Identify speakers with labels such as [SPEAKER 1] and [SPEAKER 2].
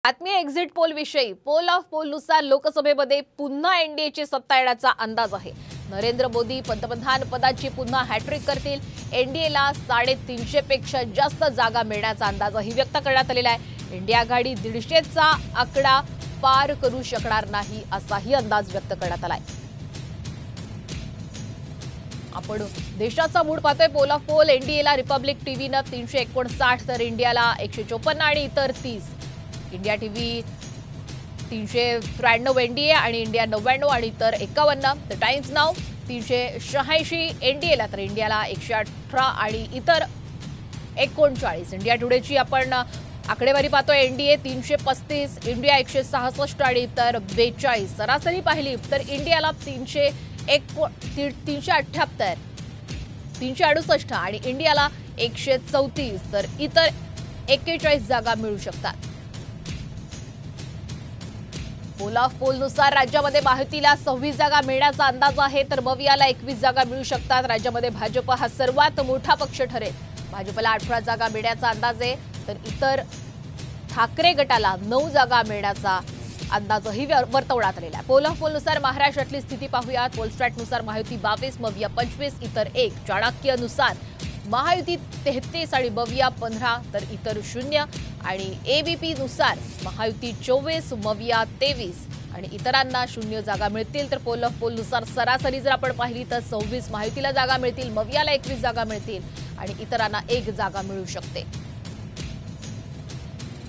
[SPEAKER 1] आत्मीय exit poll विषयी pole of पोलनुसार लोकसभेमध्ये पुन्हा एनडीएची सत्ता येण्याचा अंदाज आहे। नरेंद्र मोदी पंतप्रधान पदाची पुन्हा हॅट्रिक करतील। एनडीएला 350 पेक्षा जास्त जागा मिळण्याचा अंदाजही व्यक्त करण्यात आलेला आहे। इंडिया आघाडी 150चा आकडा पार करू शकणार नाही असाही अंदाज व्यक्त करण्यात आलाय। आपण देशाचा मूड पाहतोय पोल ऑफ पोल। एनडीएला रिपब्लिक टीव्हीने 359 तर इंडियाला 154 आणि इतर 30। इंडिया टीव्ही 393 एनडीए आणि इंडिया 99 आणि इतर 51। द टाइम्स नाव 386 एनडीएला तर इंडियाला 118 आणि इतर 39। इंडिया टुडेची आपण आकडेवारी पाहतोय। एनडीए 335, इंडिया 166 आणि इतर 42। सरासरी पाहिली तर इंडियाला 378, 368 आणि इंडियाला 134 तर इतर 41 जागा मिळू शकतात। पोल ऑफ पोलनुसार राज्यामध्ये महायुतीला 26 जागा मिळण्याचा अंदाज आहे तर मवियाला 21 जागा मिळू शकतात। राज्यामध्ये भाजप हा सर्वात मोठा पक्ष ठरेल। भाजपला 18 जागा मिळण्याचा अंदाज आहे तर इतर ठाकरे गटाला 9 जागा मिळण्याचा अंदाजही वर्तवण्यात आलेला आहे। पोल ऑफ पोलनुसार महाराष्ट्रातली स्थिती पाहूयात। पोलस्टॅटनुसार महायुती 22, मविया 25, इतर 1। चाणक्यनुसार महायुती 33 आणि मविया 15 तर इतर 0 आणि एबीपी नुसार महायुती 24, मविया 23 आणि इतरांना 0 जागा मिळतील। तर पोल ऑफ पोलनुसार सरासरी जर आपण पाहिली तर 26 महायुतीला जागा मिळतील, मवियाला 21 जागा मिळतील आणि इतरांना 1 जागा मिळू शकते।